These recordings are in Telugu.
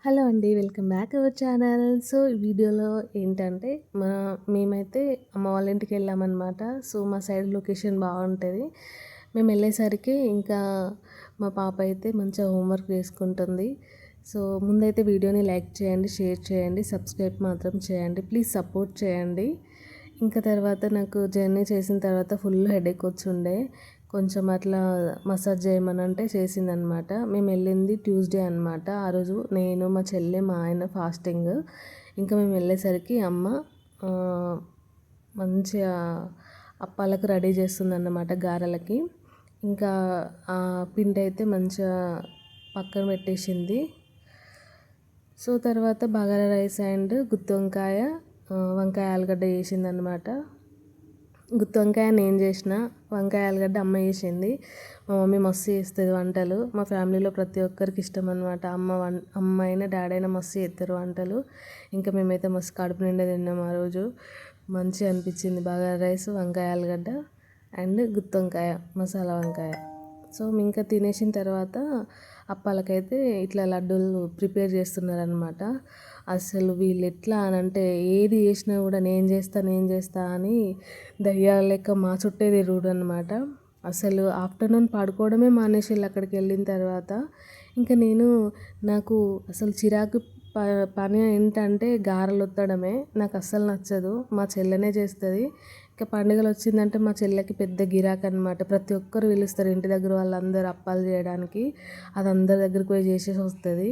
హలో అండి. Welcome back our channel. So, ఈ వీడియోలో ఏంటంటే మేమైతే అమ్మ వాళ్ళ ఇంటికెళ్ళామనమాట. సో, మా సైడ్ లొకేషన్ బావుంటది. మేమెళ్ళేసరికి ఇంకా మా పాప అయితే మంచిగా హోంవర్క్ చేసుకుంటుంది. సో, ముందైతే వీడియోని లైక్ చేయండి, షేర్ చేయండి, సబ్స్క్రైబ్ మాత్రం చేయండి. ప్లీజ్ సపోర్ట్ చేయండి. ఇంకా తర్వాత నాకు జర్నీ చేసిన తర్వాత ఫుల్ హెడేక్ వచ్చుండే. కొంచెం అట్లా మసాజ్ చేయమనంటే చేసిందనమాట. మేము వెళ్ళింది ట్యూస్డే అనమాట. ఆ రోజు నేను, మా చెల్లె, మా ఆయన ఫాస్టింగ్. ఇంకా మేము వెళ్ళేసరికి అమ్మ మంచిగా అప్పాలకు రెడీ చేస్తుందన్నమాట, గారెలకి. ఇంకా ఆ పిండి అయితే మంచిగా పక్కన పెట్టేసింది. సో తర్వాత బగారా రైస్ అండ్ గుత్తి వంకాయ, వంకాయ ఆలుగడ్డ చేసిందనమాట. గుత్తి వంకాయ నేను చేసిన, వంకాయ ఆలుగడ్డ అమ్మ చేసింది. మా మమ్మీ మస్తు చేస్తుంది వంటలు. మా ఫ్యామిలీలో ప్రతి ఒక్కరికి ఇష్టం అనమాట. అమ్మ అయినా డాడీ అయినా మస్తు చేస్తారు వంటలు. ఇంకా మేమైతే మస్తు కడుపు నిండా తిన్నాం ఆ రోజు. మంచిగా అనిపించింది బగారా రైస్, వంకాయ ఆలుగడ్డ అండ్ గుత్తి వంకాయ, మసాలా వంకాయ. సో ఇంకా తినేసిన తర్వాత అప్పాలకైతే ఇట్లా లడ్డూలు ప్రిపేర్ చేస్తున్నారనమాట. అసలు వీళ్ళు ఎట్లా అని అంటే ఏది చేసినా కూడా నేను చేస్తా అని దయ్యాల లెక్క మా చుట్టే తిరుగుడు అనమాట. అసలు ఆఫ్టర్నూన్ పడుకోవడమే మానేసిళ్ళు అక్కడికి వెళ్ళిన తర్వాత. ఇంకా నాకు అసలు చిరాకు పని ఏంటంటే గారెలు ఒత్తడమే. నాకు అస్సలు నచ్చదు. మా చెల్లెనే చేస్తుంది. ఇంకా పండుగలు వచ్చిందంటే మా చెల్లెకి పెద్ద గిరాకీ అనమాట. ప్రతి ఒక్కరు పిలుస్తారు ఇంటి దగ్గర వాళ్ళందరూ అప్పాలు చేయడానికి. అది అందరి దగ్గరికి పోయి చేసేసి వస్తుంది.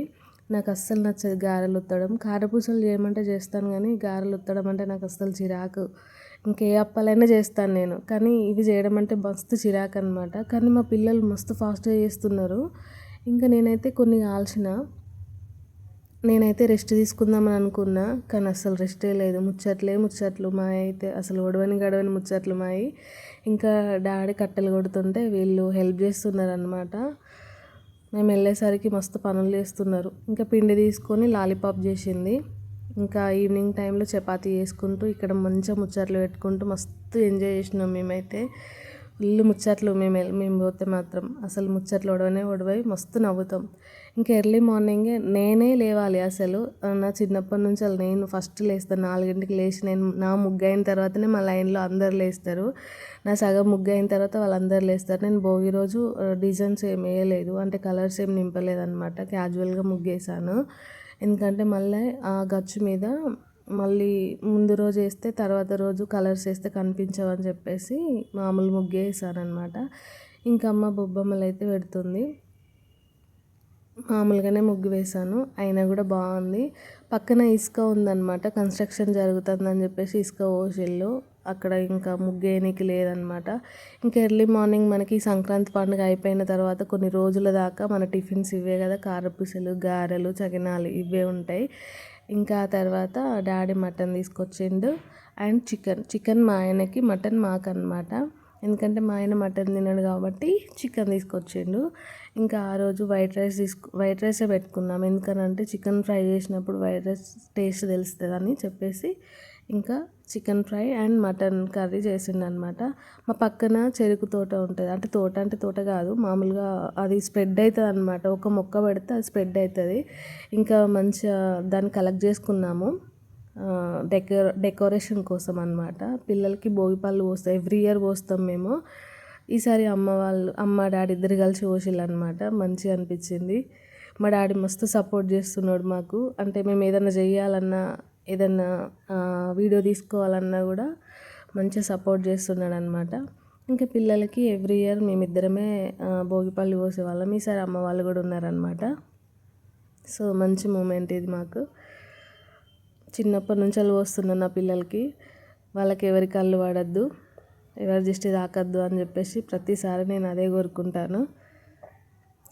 నాకు అస్సలు నచ్చదు గారెలు ఒత్తడం. కారపూసలు చేయమంటే చేస్తాను కానీ గారెలు ఒత్తడం అంటే నాకు అస్సలు చిరాకు. ఇంకే అప్పాలైనా చేస్తాను నేను, కానీ ఇవి చేయడం అంటే మస్తు చిరాకు అనమాట. కానీ మా పిల్లలు మస్తు ఫాస్ట్గా చేస్తున్నారు. ఇంకా నేనైతే కొన్ని కాల్చిన. నేనైతే రెస్ట్ తీసుకుందామని అనుకున్నా, కానీ అస్సలు రెస్టే లేదు. ముచ్చట్లు మావి అయితే అసలు గడవని ముచ్చట్లు మావి. ఇంకా డాడీ కట్టెలు కొడుతుంటే వీళ్ళు హెల్ప్ చేస్తున్నారు అనమాట. మేము వెళ్ళేసరికి మస్తు పనులు చేస్తున్నారు. ఇంకా పిండి తీసుకొని లాలీపాప్ చేసింది. ఇంకా ఈవినింగ్ టైంలో చపాతీ చేసుకుంటూ ఇక్కడ మంచిగా ముచ్చట్లు పెట్టుకుంటూ మస్తు ఎంజాయ్ చేసినాం మేమైతే. ఫుల్ ముచ్చట్లు. మేము పోతే మాత్రం అసలు ముచ్చట్లు ఒడవై మస్తు నవ్వుతాం. ఇంకా ఎర్లీ మార్నింగే నేనే లేవాలి అసలు. నా చిన్నప్పటి నుంచి నేను ఫస్ట్ లేస్తాను. 4 లేచి నా ముగ్గు అయిన తర్వాతనే మా లైన్లో అందరు లేస్తారు. నా సగం ముగ్గు అయిన తర్వాత వాళ్ళందరూ లేస్తారు. నేను భోగి రోజు డిజైన్స్ ఏం వేయలేదు, అంటే కలర్స్ ఏం నింపలేదు అనమాట. క్యాజువల్గా ముగ్గేసాను. ఎందుకంటే మళ్ళీ ఆ గచ్చు మీద మళ్ళీ ముందు రోజు వేస్తే తర్వాత రోజు కలర్స్ వేస్తే కనిపించవని చెప్పేసి మామూలు ముగ్గే వేసానమాట. ఇంకా అమ్మ బొబ్బమ్మలు అయితే పెడుతుంది. మామూలుగానే ముగ్గు వేశాను, అయినా కూడా బాగుంది. పక్కన ఇసుక ఉందన్నమాట, కన్స్ట్రక్షన్ జరుగుతుందని చెప్పేసి ఇసుక పోసిళ్ళు. అక్కడ ఇంకా ముగ్గేయనికి లేదనమాట. ఇంకా ఎర్లీ మార్నింగ్ మనకి సంక్రాంతి పండుగ అయిపోయిన తర్వాత కొన్ని రోజుల దాకా మన టిఫిన్స్ ఇవే కదా, కారపూసలు, గారెలు, చకినాలు ఇవే ఉంటాయి. ఇంకా తర్వాత డాడీ మటన్ తీసుకొచ్చిండు అండ్ చికెన్ మా ఆయనకి, మటన్ మాకన్నమాట. ఎందుకంటే మా ఆయన మటన్ తినడు కాబట్టి చికెన్ తీసుకొచ్చిండు. ఇంకా ఆ రోజు వైట్ రైసే పెట్టుకున్నాం. ఎందుకనంటే చికెన్ ఫ్రై చేసినప్పుడు వైట్ రైస్ టేస్ట్ తెలుస్తుందని చెప్పేసి ఇంకా chicken fry and mutton curry చేసిండు అనమాట. మా పక్కన చెరుకు తోట ఉంటుంది. అంటే తోట కాదు, మామూలుగా అది స్ప్రెడ్ అవుతుంది అనమాట. ఒక మొక్క పెడితే అది స్ప్రెడ్ అవుతుంది. ఇంకా మంచిగా దాన్ని కలెక్ట్ చేసుకున్నాము డెకరేషన్ కోసం అనమాట. పిల్లలకి భోగిపళ్ళు పోస్తాం, ఎవ్రీ ఇయర్ పోస్తాం మేము. ఈసారి అమ్మ డాడీ ఇద్దరు కలిసి పోసిళ్ళు అనమాట. మంచిగా అనిపించింది. మా డాడీ మస్తు సపోర్ట్ చేస్తున్నాడు మాకు. అంటే మేము ఏదైనా చేయాలన్నా, ఏదన్నా వీడియో తీసుకోవాలన్నా కూడా మంచిగా సపోర్ట్ చేస్తున్నాడు అనమాట. ఇంకా పిల్లలకి ఎవ్రీ ఇయర్ మేమిద్దరమే భోగిపళ్ళు పోసేవాళ్ళం. ఈసారి అమ్మ వాళ్ళు కూడా ఉన్నారనమాట. సో మంచి మూమెంట్ ఇది మాకు. చిన్నప్పటి నుంచి అలా వస్తున్నాను నా పిల్లలకి. వాళ్ళకి ఎవరి కళ్ళు పడద్దు, ఎవరి దిష్టి తాకద్దు అని చెప్పేసి ప్రతిసారి నేను అదే కోరుకుంటాను.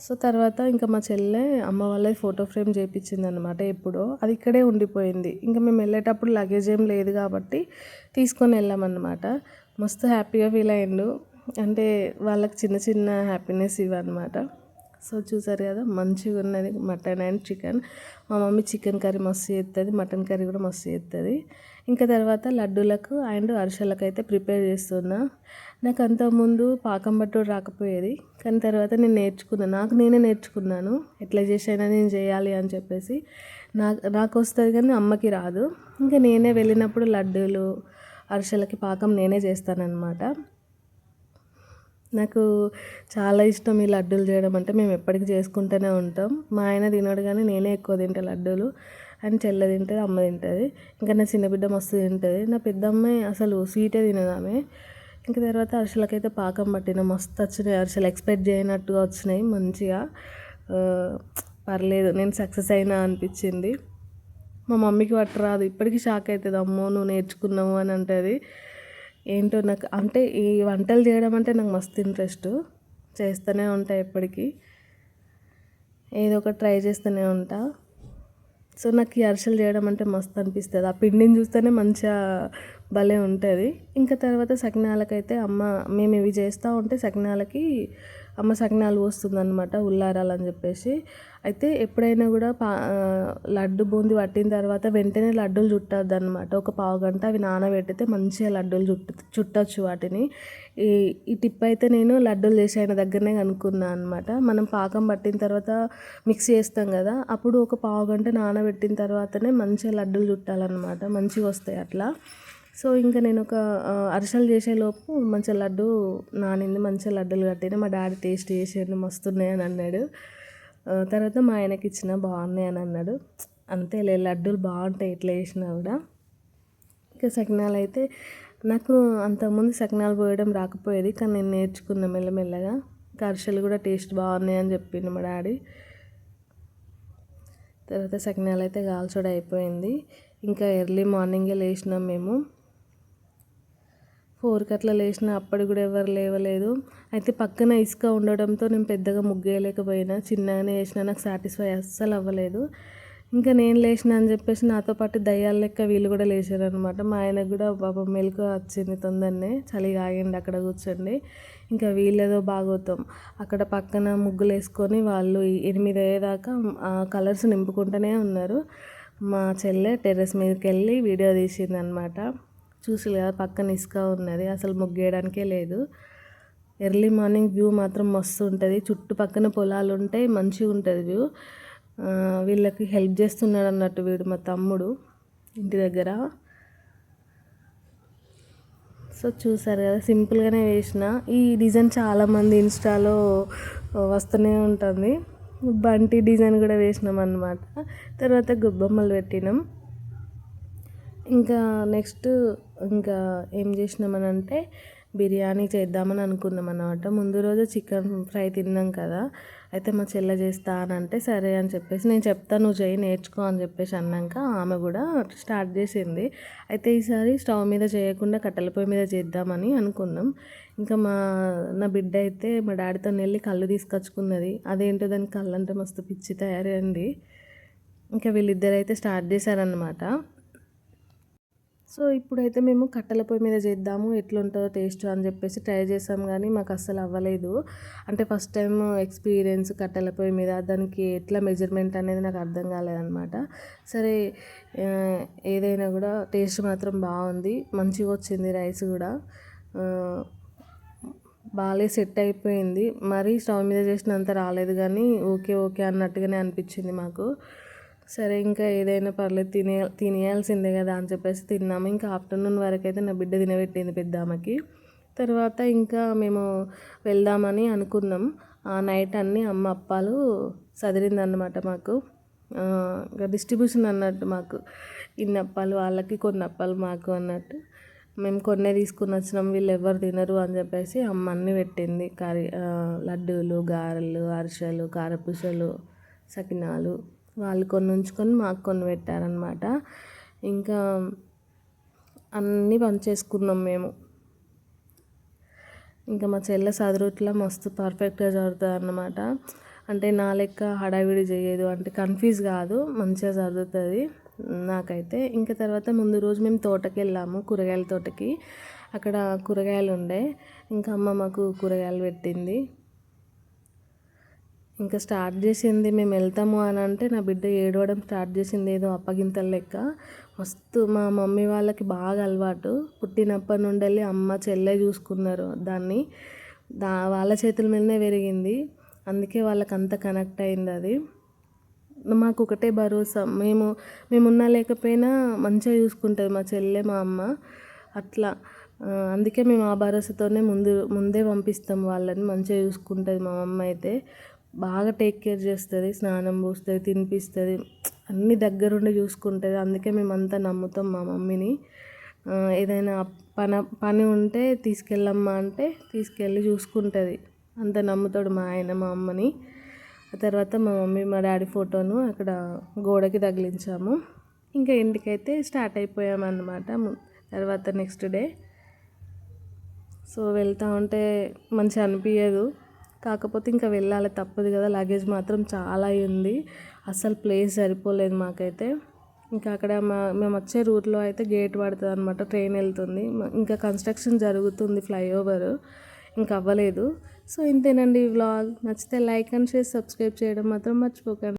సో తర్వాత ఇంకా మా చెల్లె అమ్మ వాళ్ళది ఫోటో ఫ్రేమ్ చేయించింది అనమాట. ఎప్పుడో అది ఇక్కడే ఉండిపోయింది. ఇంకా మేము వెళ్ళేటప్పుడు లగేజ్ ఏం లేదు కాబట్టి తీసుకొని వెళ్ళామన్నమాట. మస్తు హ్యాపీగా ఫీల్ అయ్యిండు. అంటే వాళ్ళకి చిన్న చిన్న హ్యాపీనెస్ ఇవన్నమాట. సో చూసారు కదా, మంచిగా ఉన్నది మటన్ అండ్ చికెన్. మా మమ్మీ చికెన్ కర్రీ మస్తు చేస్తుంది, మటన్ కర్రీ కూడా మస్తు చేస్తుంది. ఇంకా తర్వాత లడ్డూలకు అండ్ అరిసెలకు అయితే ప్రిపేర్ చేస్తున్నా. నాకు అంతకుముందు పాకం పట్టు రాకపోయేది, కానీ తర్వాత నేను నేర్చుకున్నాను, నేనే నేర్చుకున్నాను ఎట్లా చేసైనా నేను చేయాలి అని చెప్పేసి. నాకు వస్తుంది కానీ అమ్మకి రాదు. ఇంకా నేనే వెళ్ళినప్పుడు లడ్డూలు అరిసెలకి పాకం నేనే చేస్తానన్నమాట. నాకు చాలా ఇష్టం ఈ లడ్డూలు చేయడం అంటే. మేము ఎప్పటికీ చేసుకుంటూనే ఉంటాం. మా ఆయన తినడు కానీ నేనే ఎక్కువ తింటా లడ్డూలు. అండ్ చెల్లె తింటుంది, అమ్మ తింటుంది, ఇంకా నా చిన్న బిడ్డ మస్తు తింటుంది. నా పెద్ద అమ్మాయి అసలు స్వీటే తినదు ఆమె. ఇంకా తర్వాత అరిసెలకైతే పాకం పట్టిన మస్తు వచ్చినాయి అరిసెలు, ఎక్స్పెక్ట్ చేయనట్టుగా వచ్చినాయి మంచిగా. పర్లేదు, నేను సక్సెస్ అయినా అనిపించింది. మా మమ్మీకి పట్టరాదు, ఇప్పటికీ షాక్ అవుతుంది, అమ్మో నువ్వు నేర్చుకున్నావు అని అంటుంది. ఏంటో నాకు అంటే ఈ వంటలు చేయడం అంటే నాకు మస్తు ఇంట్రెస్ట్. చేస్తూనే ఉంటా ఎప్పటికీ, ఏదో ఒకటి ట్రై చేస్తూనే ఉంటా. సో నాకు ఈ అరిసెలు చేయడం అంటే మస్తు అనిపిస్తుంది. ఆ పిండిని చూస్తేనే మంచిగా భలే ఉంటుంది. ఇంకా తర్వాత సకినాలకైతే మేము ఇవి చేస్తూ ఉంటే సకినాలకి అమ్మ సకినాలు పోస్తుంది అనమాట, ఉల్లారాలని చెప్పేసి. అయితే ఎప్పుడైనా కూడా లడ్డు బూంది పట్టిన తర్వాత వెంటనే లడ్డూలు చుట్టద్దు అనమాట. ఒక పావు గంట అవి నానబెట్టితే మంచిగా లడ్డూలు చుట్టచ్చు వాటిని. ఈ టిప్ అయితే నేను లడ్డూలు చేసే ఆయన దగ్గరనే కనుక్కున్నాను అనమాట. మనం పాకం పట్టిన తర్వాత మిక్స్ చేస్తాం కదా, అప్పుడు ఒక పావు గంట నానబెట్టిన తర్వాతనే మంచిగా లడ్డూలు చుట్టాలన్నమాట, మంచిగా వస్తాయి అట్లా. సో ఇంకా నేను ఒక అరిసెలు చేసేలోపు మంచిగా లడ్డు నానింది, మంచిగా లడ్డూలు కట్టిన. మా డాడీ టేస్ట్ చేసాడు, మస్తున్నాయి అని అన్నాడు. తర్వాత మా ఆయనకి ఇచ్చిన, బాగున్నాయి అని అన్నాడు. అంతేలే, లడ్డూలు బాగుంటాయి ఎట్లా చేసినా కూడా. ఇంకా సకినాలు అయితే నాకు అంతకుముందు సకినాలు పోయడం రాకపోయేది, కానీ నేను నేర్చుకున్న మెల్లమెల్లగా. ఇంకా అరిసెలు కూడా టేస్ట్ బాగున్నాయి అని చెప్పిండు మా డాడీ. తర్వాత సకినాలు అయితే కాల్చడం అయిపోయింది. ఇంకా ఎర్లీ మార్నింగే లేచినాం మేము, 4కి అట్లా లేచిన. అప్పటికి కూడా ఎవరు లేవలేదు. అయితే పక్కన ఇసుక ఉండడంతో నేను పెద్దగా ముగ్గేయలేకపోయినా, చిన్నగానే వేసిన. నాకు సాటిస్ఫై అస్సలు అవ్వలేదు. ఇంకా నేను లేచిన అని చెప్పేసి నాతో పాటు దయ్యాల లెక్క వీళ్ళు కూడా లేచారు అనమాట. మా ఆయనకు కూడా పాపం మెలకు వచ్చింది తొందరనే, చలిగా ఆగిండి అక్కడ కూర్చోండి. ఇంకా వీళ్ళేదో భాగోతం అక్కడ పక్కన ముగ్గులు వేసుకొని వాళ్ళు 8 అయ్యేదాకా కలర్స్ నింపుకుంటూనే ఉన్నారు. మా చెల్లె టెర్రస్ మీదకి వెళ్ళి వీడియో తీసింది అనమాట. చూసి కదా పక్కన ఇసుక ఉన్నది, అసలు ముగ్గేయడానికే లేదు. ఎర్లీ మార్నింగ్ వ్యూ మాత్రం మస్తు ఉంటుంది, చుట్టుపక్కన పొలాలు ఉంటాయి, మంచిగా ఉంటుంది వ్యూ. వీళ్ళకి హెల్ప్ చేస్తున్నాడు అన్నట్టు వీడు, మా తమ్ముడు ఇంటి దగ్గర. సో చూసారు కదా, సింపుల్గానే వేసిన. ఈ డిజైన్ చాలామంది ఇన్స్టాలో వస్తూనే ఉంటుంది. బంటి డిజైన్ కూడా వేసినాం అన్నమాట. తర్వాత గొబ్బమ్మలు పెట్టినాం. ఇంకా నెక్స్ట్ ఇంకా ఏం చేసినామని అంటే బిర్యానీ చేద్దామని అనుకున్నాం అన్నమాట. ముందు రోజు చికెన్ ఫ్రై తిన్నాం కదా, అయితే మా చెల్లె చేస్తా అని అంటే సరే అని చెప్పేసి, నేను చెప్తాను నువ్వు చేయి నేర్చుకో అని చెప్పేసి అన్నాక ఆమె కూడా స్టార్ట్ చేసింది. అయితే ఈసారి స్టవ్ మీద చేయకుండా కట్టెల పొయ్యి మీద చేద్దామని అనుకున్నాం. ఇంకా నా బిడ్డ అయితే మా డాడీతో వెళ్ళి కళ్ళు తీసుకొచ్చుకున్నది. అదేంటో దానికి కళ్ళు అంటే మస్తు పిచ్చి తయారైంది. ఇంకా వీళ్ళిద్దరైతే స్టార్ట్ చేశారనమాట. సో ఇప్పుడైతే మేము కట్టెల పొయ్యి మీద చేద్దాము, ఎట్లుంటుందో టేస్ట్ అని చెప్పేసి ట్రై చేసాం, కానీ మాకు అస్సలు అవ్వలేదు. అంటే ఫస్ట్ టైం ఎక్స్పీరియన్స్ కట్టెల పొయ్యి మీద, దానికి ఎట్లా మెజర్మెంట్ అనేది నాకు అర్థం కాలేదన్నమాట. సరే ఏదైనా కూడా టేస్ట్ మాత్రం బాగుంది, మంచిగా వచ్చింది. రైస్ కూడా బాగా సెట్ అయిపోయింది. మరీ స్టవ్ మీద చేసినంత రాలేదు, కానీ ఓకే ఓకే అన్నట్టుగానే అనిపించింది మాకు. సరే ఇంకా ఏదైనా పర్లేదు, తినేయాల్సిందే కదా అని చెప్పేసి తిన్నాము. ఇంకా ఆఫ్టర్నూన్ వరకు అయితే నా బిడ్డ తినబెట్టింది పెద్ద ఆమెకి. తర్వాత ఇంకా మేము వెళ్దామని అనుకున్నాం. ఆ నైట్ అన్నీ అమ్మ అప్పాలు సదిరిందన్నమాట మాకు. ఇంకా డిస్ట్రిబ్యూషన్ అన్నట్టు మాకు, ఇన్ని అప్పాలు వాళ్ళకి, కొన్ని అప్పాలు మాకు అన్నట్టు. మేము కొన్నే తీసుకుని వచ్చినాం, వీళ్ళు ఎవరు తినరు అని చెప్పేసి అమ్మ అన్నీ పెట్టింది. లడ్డూలు, గారెలు, అరిసెలు, కారపూసలు, సకినాలు. వాళ్ళు కొన్ని ఉంచుకొని మాకు కొన్ని పెట్టారనమాట. ఇంకా అన్నీ పంచేసుకున్నాం మేము. ఇంకా మా చెల్లె సదురుట్లా మస్తు పర్ఫెక్ట్గా చదువుతుంది అన్నమాట. అంటే నా లెక్క హడావిడి చేయదు, అంటే కన్ఫ్యూజ్ కాదు, మంచిగా చదువుతుంది నాకైతే. ఇంకా తర్వాత ముందు రోజు మేము తోటకి వెళ్ళాము, కూరగాయల తోటకి. అక్కడ కూరగాయలు ఉండే, ఇంకా అమ్మ మాకు కూరగాయలు పెట్టింది. ఇంకా స్టార్ట్ చేసింది మేము వెళ్తాము అని అంటే నా బిడ్డ ఏడవడం స్టార్ట్ చేసింది, ఏదో అప్పగింతల లెక్క. మస్తు మా మమ్మీ వాళ్ళకి బాగా అలవాటు, పుట్టినప్పటి నుండి వెళ్ళి అమ్మ చెల్లె చూసుకున్నారు దాన్ని, వాళ్ళ చేతుల మీదనే పెరిగింది, అందుకే వాళ్ళకి అంత కనెక్ట్ అయింది అది. మాకు ఒకటే భరోసా, మేమున్నా లేకపోయినా మంచిగా చూసుకుంటుంది మా చెల్లె మా అమ్మ అట్లా. అందుకే మేము ఆ భరోసాతోనే ముందే పంపిస్తాం వాళ్ళని. మంచిగా చూసుకుంటుంది మా అమ్మ అయితే, బాగా టేక్ కేర్ చేస్తుంది, స్నానం పోస్తుంది, తినిపిస్తుంది, అన్నీ దగ్గరుండి చూసుకుంటుంది. అందుకే మేమంతా నమ్ముతాం మా మమ్మీని. ఏదైనా పని ఉంటే తీసుకెళ్ళమ్మా అంటే తీసుకెళ్ళి చూసుకుంటుంది, అంత నమ్ముతాడు మా ఆయన మా అమ్మని. ఆ తర్వాత మా మమ్మీ మా డాడీ ఫోటోను అక్కడ గోడకి తగిలించాము. ఇంకా ఇంటికైతే స్టార్ట్ అయిపోయామన్నమాట. తర్వాత నెక్స్ట్ డే సో వెళ్తూ ఉంటే మంచిగా అనిపించదు, కాకపోతే ఇంకా వెళ్ళాలి తప్పదు కదా. లగేజ్ మాత్రం చాలా ఉంది, అసలు ప్లేస్ సరిపోలేదు మాకైతే. ఇంకా అక్కడ మేము వచ్చే రూట్లో అయితే గేట్ పడుతుంది అనమాట, ట్రైన్ వెళ్తుంది. ఇంకా కన్స్ట్రక్షన్ జరుగుతుంది, ఫ్లైఓవర్ ఇంకా అవ్వలేదు. సో ఇంతేనండి ఈ వ్లాగ్. నచ్చితే లైక్ అండ్ షేర్, సబ్స్క్రైబ్ చేయడం మాత్రం మర్చిపోకండి.